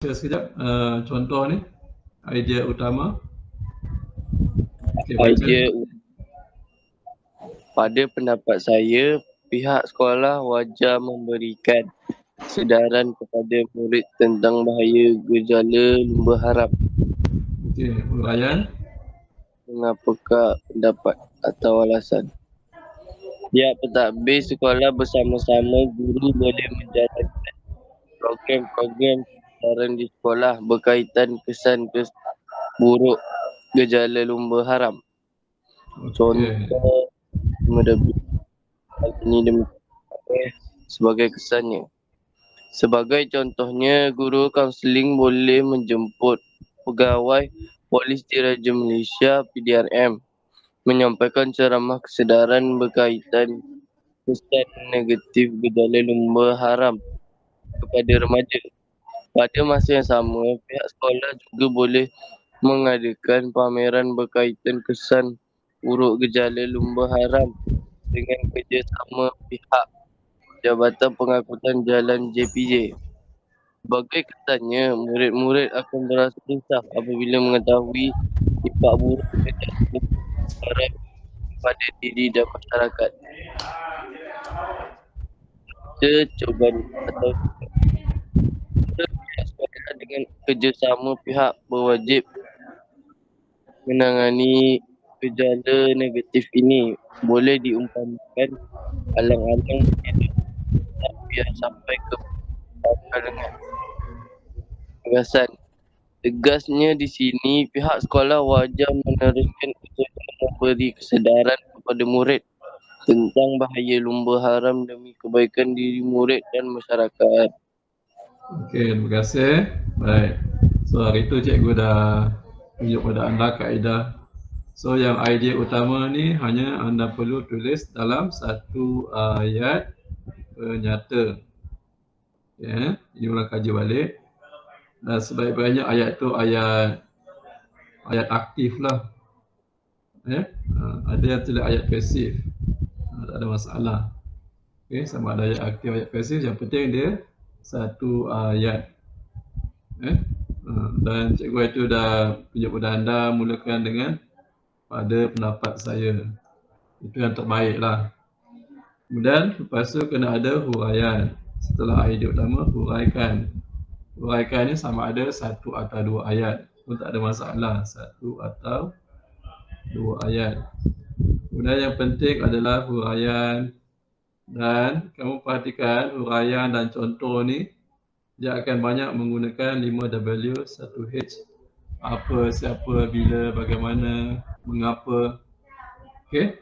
Sekejap, contoh ni, idea utama. Okay, baca. Idea pada pendapat saya, pihak sekolah wajar memberikan sedaran kepada murid tentang bahaya gejala lumba harap. Okay, uraian. Mengapakah pendapat atau alasan? Pihak pentadbir sekolah bersama-sama guru boleh menjalankan program-program sedaran di sekolah berkaitan kesan buruk gejala lumba haram. Okay. Contoh mendapat ini demikian sebagai kesannya. Sebagai contohnya, guru kaunseling boleh menjemput pegawai Polis Diraja Malaysia PDRM menyampaikan ceramah kesedaran berkaitan kesan negatif gejala lumba haram kepada remaja. Pada masa yang sama, pihak sekolah juga boleh mengadakan pameran berkaitan kesan buruk gejala lumba haram dengan kerjasama pihak Jabatan Pengangkutan Jalan JPJ. Sebagai kesannya, murid-murid akan merasa susah apabila mengetahui sifat buruk gejala haram pada diri dan masyarakat. Cubaan atau pihak sekolah dengan kerjasama pihak berwajib menangani gejala negatif ini boleh diumpamakan alang-alang biar sampai ke kalangan gagasan. Tegasnya di sini, pihak sekolah wajar meneruskan usaha memberi kesedaran kepada murid tentang bahaya lumba haram demi kebaikan diri murid dan masyarakat. Okay, terima kasih. Baik. So, hari tu cikgu dah tunjuk pada anda kaedah. So, yang idea utama ni hanya anda perlu tulis dalam satu ayat penyata. Ya, ini ulang kaji balik. Dan sebaik-baiknya ayat tu ayat aktif lah. Ya, ada yang tulis ayat pasif. Tak ada masalah. Okay, sama ada ayat aktif, ayat pasif. Yang penting dia satu ayat. Dan cikgu itu dah tunjuk kepada anda mulakan dengan pada pendapat saya. Itu yang terbaik lah. Kemudian lepas tu kena ada huraian. Setelah idea utama, huraikan. Huraikan ni sama ada satu atau dua ayat. Pun tak ada masalah. Satu atau dua ayat. Kemudian yang penting adalah huraian. Dan kamu perhatikan huraian dan contoh ni, dia akan banyak menggunakan 5W, 1H. Apa, siapa, bila, bagaimana, mengapa. Okay.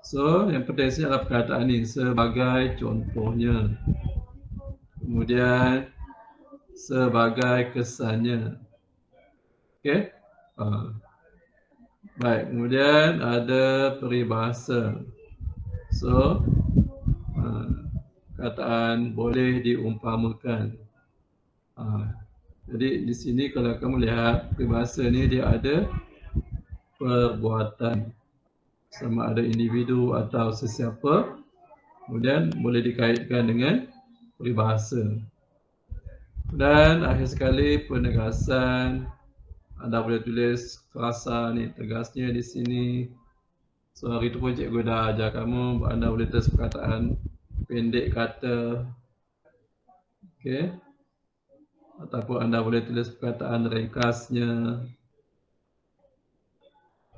So, yang penting adalah perkataan ni sebagai contohnya. Kemudian, sebagai kesannya. Okay. Baik, kemudian ada peribahasa. So, perkataan boleh diumpamakan. Jadi di sini kalau kamu lihat peribahasa ni dia ada perbuatan sama ada individu atau sesiapa, kemudian boleh dikaitkan dengan peribahasa. Dan akhir sekali penegasan, anda boleh tulis frasa ni tegasnya di sini. So hari tu pun cikgu dah ajar kamu, anda boleh tulis perkataan pendek kata. Okay. Ataupun anda boleh tulis perkataan ringkasnya.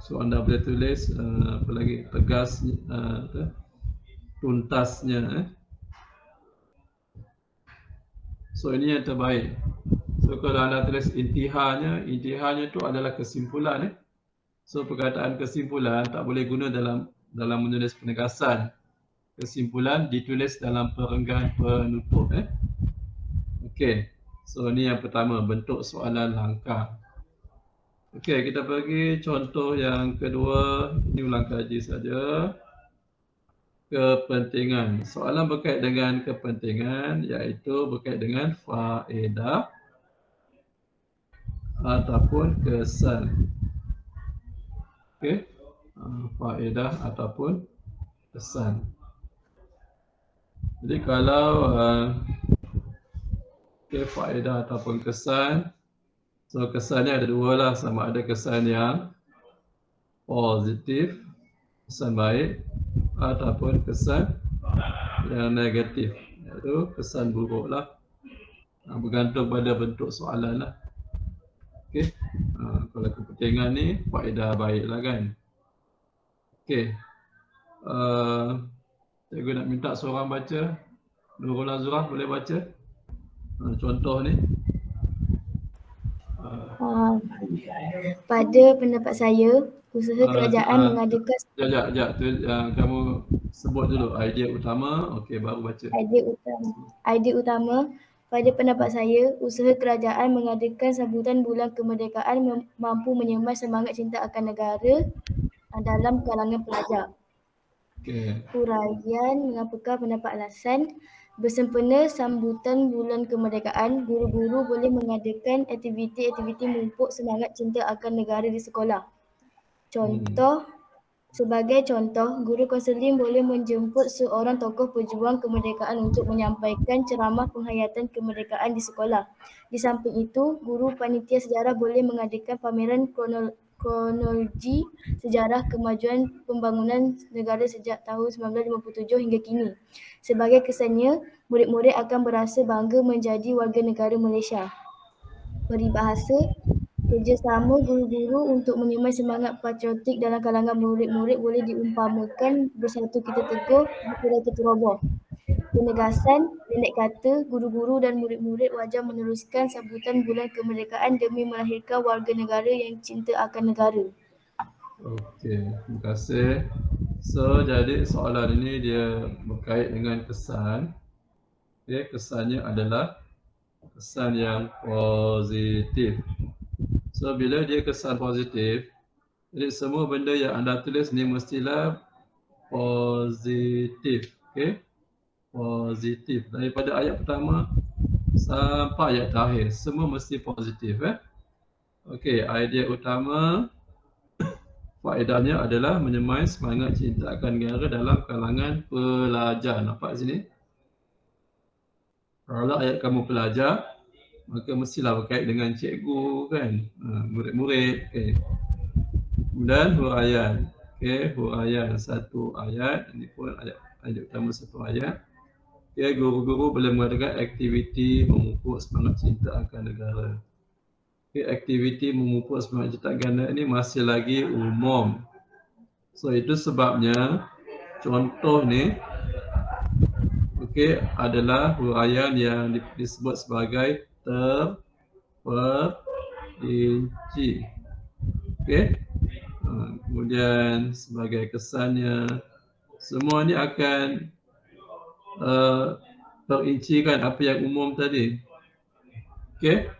So anda boleh tulis apa lagi, tegasnya, tuntasnya. So ini yang terbaik. So kalau anda tulis intihanya itu adalah kesimpulan. So perkataan kesimpulan tak boleh guna dalam menulis penegasan. Kesimpulan ditulis dalam perenggan penutup. Okey. So ini yang pertama, bentuk soalan langkah. Okey, kita pergi contoh yang kedua. Ini ulang kaji saja. Kepentingan. Soalan berkait dengan kepentingan iaitu berkait dengan faedah ataupun kesan. Okey. Faedah ataupun kesan. Jadi kalau Okay, faedah ataupun kesan. So kesannya ada dua lah, sama ada kesan yang positif, kesan baik, ataupun kesan yang negatif, iaitu kesan buruk lah. Bergantung pada bentuk soalan lah. Okay. Kalau kepentingan ni faedah baik lah kan. Okay. Cikgu nak minta seorang baca. Nurul Azrah boleh baca contoh ni. Pada pendapat saya, usaha kerajaan mengadakan Sekejap, kamu sebut dulu idea utama, okey baru baca. Idea utama, pada pendapat saya, usaha kerajaan mengadakan sambutan bulan kemerdekaan mampu menyemai semangat cinta akan negara dalam kalangan pelajar. Okay. Huraian mengapakah pendapat alasan? Bersempena sambutan bulan kemerdekaan, guru-guru boleh mengadakan aktiviti-aktiviti memupuk semangat cinta akan negara di sekolah. Sebagai contoh, guru kaunseling boleh menjemput seorang tokoh pejuang kemerdekaan untuk menyampaikan ceramah penghayatan kemerdekaan di sekolah. Di samping itu, guru panitia sejarah boleh mengadakan pameran kronologi sejarah kemajuan pembangunan negara sejak tahun 1957 hingga kini. Sebagai kesannya, murid-murid akan berasa bangga menjadi warga negara Malaysia. Peribahasa, kerjasama guru-guru untuk menyemai semangat patriotik dalam kalangan murid-murid boleh diumpamakan bersatu kita teguh, bercerai kita roboh. Penegasan, pendek kata, guru-guru dan murid-murid wajar meneruskan sambutan bulan kemerdekaan demi melahirkan warga negara yang cinta akan negara. Okey, terima kasih. So, jadi soalan ini dia berkait dengan kesan. Okay, kesannya adalah kesan yang positif. So, bila dia kesan positif, jadi semua benda yang anda tulis ni mestilah positif. Okay? Positif. Daripada ayat pertama sampai ayat terakhir, semua mesti positif. Okey, idea utama faedahnya adalah menyemai semangat cinta akan negara dalam kalangan pelajar. Nampak sini? Kalau ayat kamu pelajar, maka mestilah berkait dengan cikgu kan, murid-murid. Okay. Kemudian huraian. Okay, huraian satu ayat. Ini pun ayat utama satu ayat. Okay, guru-guru boleh mengadakan aktiviti memupuk semangat cinta akan negara. Okay, aktiviti memupuk semangat cinta akan negara ini masih lagi umum. So itu sebabnya contoh ni adalah huraian yang disebut sebagai terperinci. Okey. Kemudian sebagai kesannya, semua ni akan terincikan apa yang umum tadi. Okey.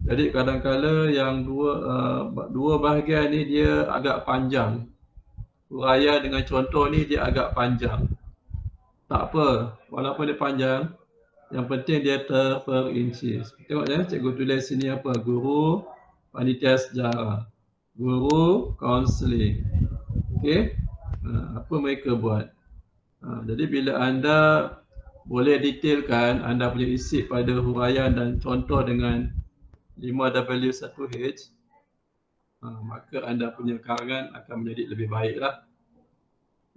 Jadi kadang-kala yang dua bahagian ni dia agak panjang. Huraian dengan contoh ni dia agak panjang. Tak apa, walaupun dia panjang, yang penting dia terperinci. Tengok ya, cikgu tulis sini apa? Guru panitia sejarah, guru kaunseling. Okey, apa mereka buat? Jadi bila anda boleh detailkan anda punya isi pada huraian dan contoh dengan 5W1H, maka anda punya karangan akan menjadi lebih baiklah.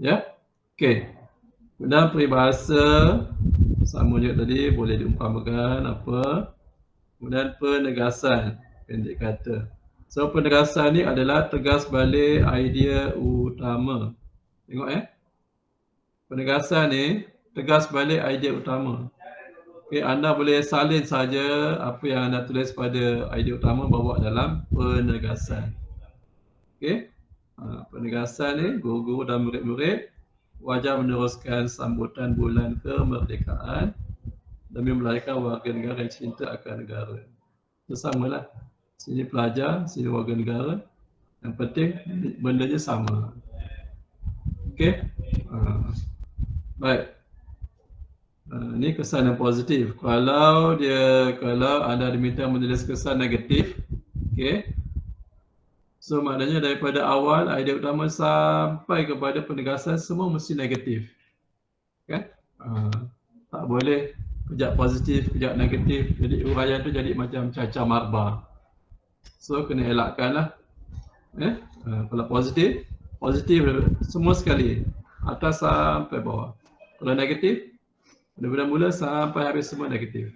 Ya, okey. Kemudian peribahasa sama juga tadi, boleh diumpamakan apa. Kemudian penegasan, pendek kata. So penegasan ni adalah tegas balik idea utama. Tengok penegasan ni tegas balik idea utama. Okay, anda boleh salin saja apa yang anda tulis pada idea utama bawa dalam penegasan. Okay. Penegasan ni guru-guru dan murid-murid wajar meneruskan sambutan bulan kemerdekaan demi melahirkan warga negara yang cinta akan negara. Itu samalah. Sini pelajar, sini warga negara. Yang penting bendanya sama. Okey. Baik. Ini kesan yang positif. Kalau anda diminta menulis kesan negatif, okey. So maknanya daripada awal idea utama sampai kepada penegasan semua mesti negatif. Kan? Tak boleh kejap positif, kejap negatif. Jadi huraian tu jadi macam cacah marba. So kena elakkan lah. Kalau positif semua sekali, atas sampai bawah. Kalau negatif, daripada mula sampai habis semua negatif.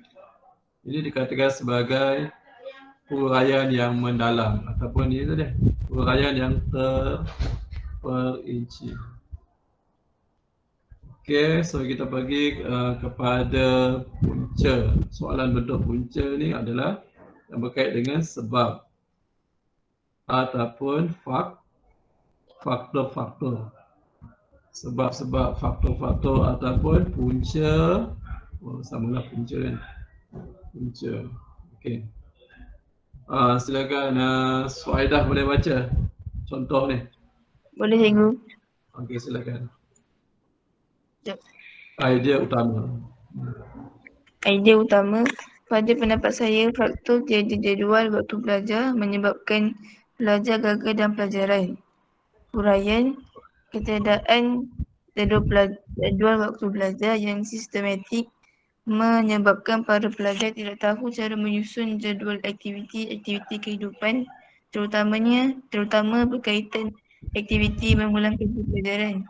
Ini dikatakan sebagai huraian yang mendalam ataupun ini saja, huraian yang terperinci. Okey, so kita pergi kepada punca. Soalan bentuk punca ni adalah yang berkait dengan sebab ataupun faktor-faktor. Sebab-sebab, faktor-faktor ataupun punca. Samalah punca kan. Punca. Okey. Silakan Suaidah boleh baca contoh ni. Boleh cikgu. Okey, silakan. Sekejap. Idea utama. Idea utama, pada pendapat saya, faktor tiada jadual waktu belajar menyebabkan pelajar gagal dalam pelajaran. Huraian, ketiadaan jadual waktu belajar yang sistematik menyebabkan para pelajar tidak tahu cara menyusun jadual aktiviti kehidupan, terutama berkaitan aktiviti mengulang kaji pelajaran.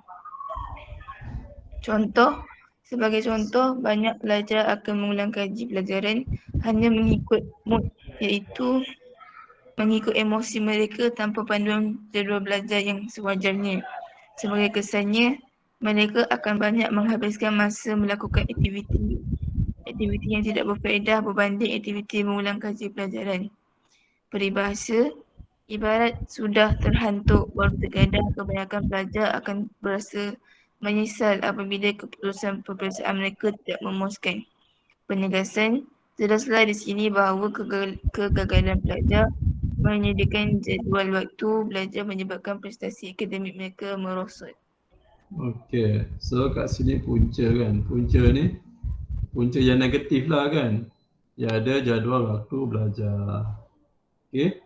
Sebagai contoh, banyak pelajar akan mengulang kaji pelajaran hanya mengikut mood, iaitu mengikut emosi mereka tanpa panduan jadual belajar yang sewajarnya. Sebagai kesannya, mereka akan banyak menghabiskan masa melakukan aktiviti yang tidak berfaedah berbanding aktiviti mengulang kaji pelajaran. Peribahasa, ibarat sudah terhantuk baru tergadang, kebanyakan pelajar akan berasa menyesal apabila keputusan peperiksaan mereka tidak memuaskan. Penegasan, jelaslah di sini bahawa kegagalan pelajar menyediakan jadual waktu belajar menyebabkan prestasi akademik mereka merosot. Okey, so kat sini punca kan. Punca ni punca yang negatif lah kan. Dia ada jadual waktu belajar. Okey.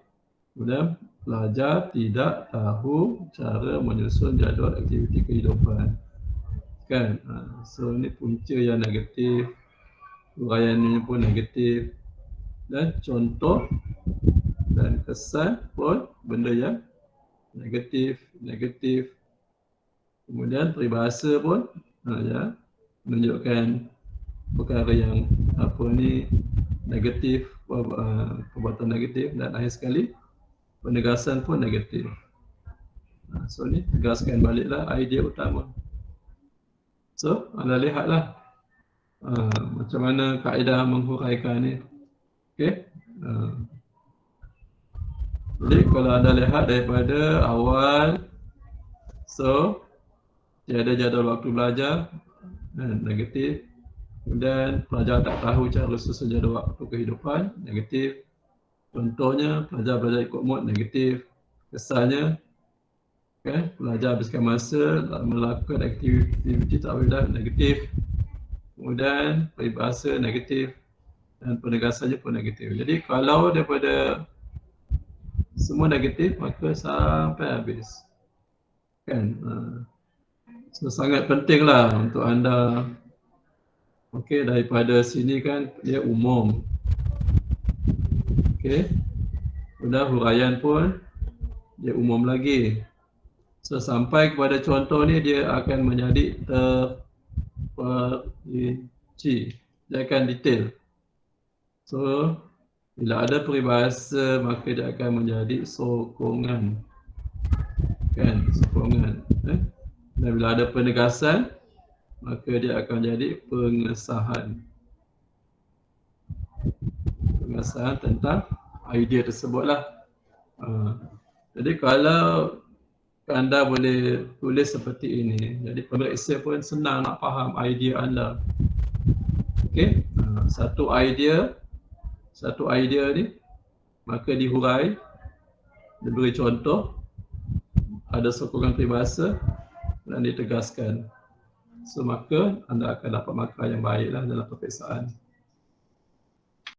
Kemudian pelajar tidak tahu cara menyusun jadual aktiviti kehidupan. Kan? So ni punca yang negatif. Huraian ni pun negatif. Dan contoh dan kesan pun benda yang negatif. Kemudian peribahasa pun ya, menunjukkan perkara yang negatif, perbuatan negatif, dan akhir sekali penegasan pun negatif. So ni tegaskan baliklah idea utama. So anda lihatlah macam mana kaedah menghuraikan ni. Okey. Jadi kalau anda lihat daripada awal, so tiada jadual waktu belajar, negatif. Kemudian pelajar tak tahu cara susun jadual waktu kehidupan, negatif. Contohnya pelajar belajar ikut mood, negatif. Kesannya pelajar habiskan masa melakukan aktiviti tak faedah, negatif. Kemudian peribahasa negatif dan penegasannya pun negatif. Jadi kalau daripada semua negatif maka sampai habis. Kan? So, sangat pentinglah untuk anda. Okey, daripada sini kan dia umum. Okey. Sudah huraian pun dia umum lagi. So sampai kepada contoh ni dia akan menjadi terperinci. Dia akan detail. So bila ada peribahasa maka dia akan menjadi sokongan. Kan, sokongan. Dan bila ada penegasan maka dia akan jadi pengesahan. Pengesahan tentang idea tersebutlah. Jadi kalau anda boleh tulis seperti ini, jadi pemeriksa pun senang nak faham idea anda. Okey, satu idea ni maka dihurai, diberi contoh, ada sokongan peribahasa dan ditegaskan. So maka anda akan dapat markah yang baiklah dalam peperiksaan.